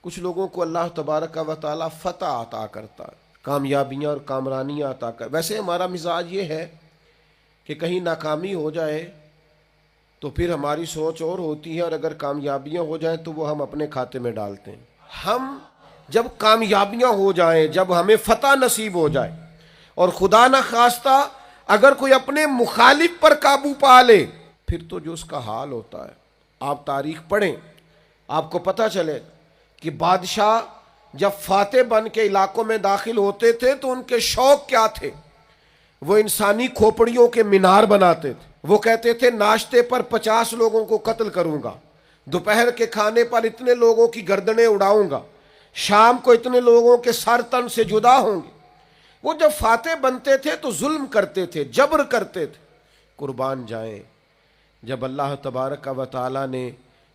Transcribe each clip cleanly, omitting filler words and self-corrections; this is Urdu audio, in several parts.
کچھ لوگوں کو اللہ تبارک و تعالی فتح عطا کرتا ہے، کامیابیاں اور کامرانیاں عطا کر. ویسے ہمارا مزاج یہ ہے کہ کہیں ناکامی ہو جائے تو پھر ہماری سوچ اور ہوتی ہے، اور اگر کامیابیاں ہو جائیں تو وہ ہم اپنے کھاتے میں ڈالتے ہیں. ہم جب کامیابیاں ہو جائیں، جب ہمیں فتح نصیب ہو جائے، اور خدا نہ خواستہ اگر کوئی اپنے مخالف پر قابو پا لے، پھر تو جو اس کا حال ہوتا ہے، آپ تاریخ پڑھیں، آپ کو پتہ چلے کہ بادشاہ جب فاتح بن کے علاقوں میں داخل ہوتے تھے تو ان کے شوق کیا تھے؟ وہ انسانی کھوپڑیوں کے مینار بناتے تھے. وہ کہتے تھے ناشتے پر 50 لوگوں کو قتل کروں گا، دوپہر کے کھانے پر اتنے لوگوں کی گردنیں اڑاؤں گا، شام کو اتنے لوگوں کے سر تن سے جدا ہوں گے. وہ جب فاتح بنتے تھے تو ظلم کرتے تھے، جبر کرتے تھے. قربان جائیں جب اللہ تبارک و تعالی نے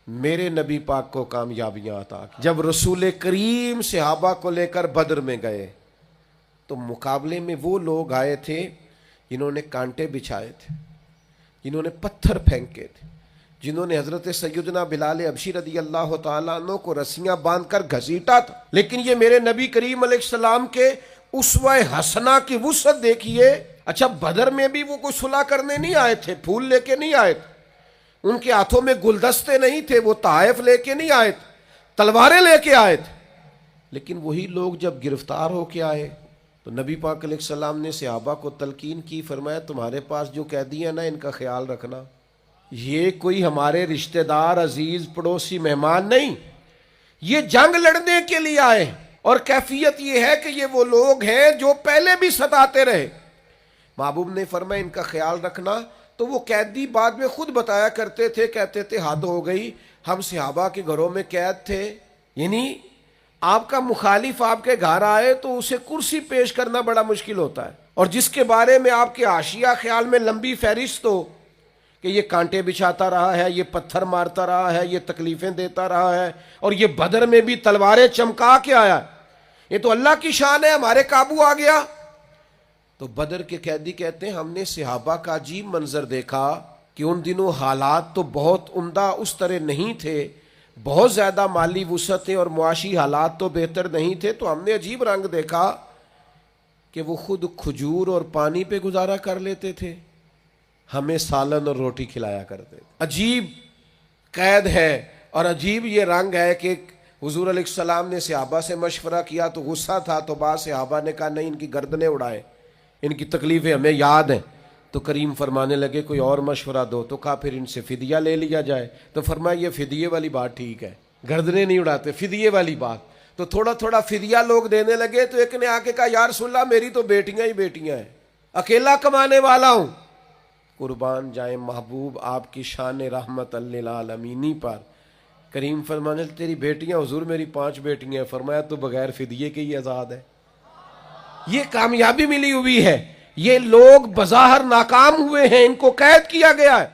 میرے نبی پاک کو کامیابیاں عطا کی، جب رسول کریم صحابہ کو لے کر بدر میں گئے تو مقابلے میں وہ لوگ آئے تھے جنہوں نے کانٹے بچھائے تھے، جنہوں نے پتھر پھینکے تھے، جنہوں نے حضرت سیدنا بلال حبشی رضی اللہ تعالیٰ عنہ کو رسیاں باندھ کر گھسیٹا تھا. لیکن یہ میرے نبی کریم علیہ السلام کے اسوہ حسنہ کی وسعت دیکھیے. اچھا بدر میں بھی وہ کوئی صلح کرنے نہیں آئے تھے، پھول لے کے نہیں آئے تھے، ان کے ہاتھوں میں گلدستے نہیں تھے، وہ تحائف لے کے نہیں آئے تھے، تلواریں لے کے آئے تھے. لیکن وہی لوگ جب گرفتار ہو کے آئے تو نبی پاک علیہ السلام نے صحابہ کو تلقین کی، فرمایا تمہارے پاس جو قیدی ہیں نا ان کا خیال رکھنا، یہ کوئی ہمارے رشتہ دار عزیز پڑوسی مہمان نہیں، یہ جنگ لڑنے کے لیے آئے ہیں. اور کیفیت یہ ہے کہ یہ وہ لوگ ہیں جو پہلے بھی ستاتے رہے. محبوب نے فرمایا ان کا خیال رکھنا. تو وہ قیدی بعد میں خود بتایا کرتے تھے، کہتے تھے حد ہو گئی، ہم صحابہ کے گھروں میں قید تھے. یعنی آپ کا مخالف آپ کے گھر آئے تو اسے کرسی پیش کرنا بڑا مشکل ہوتا ہے، اور جس کے بارے میں آپ کے حاشیہ خیال میں لمبی فہرست ہو کہ یہ کانٹے بچھاتا رہا ہے، یہ پتھر مارتا رہا ہے، یہ تکلیفیں دیتا رہا ہے، اور یہ بدر میں بھی تلواریں چمکا کے آیا، یہ تو اللہ کی شان ہے، ہمارے قابو آ گیا. تو بدر کے قیدی کہتے ہیں ہم نے صحابہ کا عجیب منظر دیکھا کہ ان دنوں حالات تو بہت عمدہ اس طرح نہیں تھے، بہت زیادہ مالی وسعتیں اور معاشی حالات تو بہتر نہیں تھے. تو ہم نے عجیب رنگ دیکھا کہ وہ خود کھجور اور پانی پہ گزارا کر لیتے تھے، ہمیں سالن اور روٹی کھلایا کرتے تھے. عجیب قید ہے اور عجیب یہ رنگ ہے کہ حضور علیہ السلام نے صحابہ سے مشورہ کیا تو غصہ تھا، تو بعض صحابہ نے کہا نہیں ان کی گردنیں اڑائیں، ان کی تکلیفیں ہمیں یاد ہیں. تو کریم فرمانے لگے کوئی اور مشورہ دو. تو کہا پھر ان سے فدیہ لے لیا جائے. تو فرمایا یہ فدیے والی بات ٹھیک ہے، گردنیں نہیں اڑاتے، فدیے والی بات. تو تھوڑا تھوڑا فدیہ لوگ دینے لگے. تو ایک نے آ کے کہا یا رسول اللہ میری تو بیٹیاں ہی بیٹیاں ہیں، اکیلا کمانے والا ہوں. قربان جائیں محبوب آپ کی شان رحمت للعالمینی پر. کریم فرمانے لگے تیری بیٹیاں؟ حضور میری 5 بیٹیاں ہیں. فرمایا تو بغیر فدیے کے ہی آزاد ہے. یہ کامیابی ملی ہوئی ہے. یہ لوگ بظاہر ناکام ہوئے ہیں، ان کو قید کیا گیا ہے.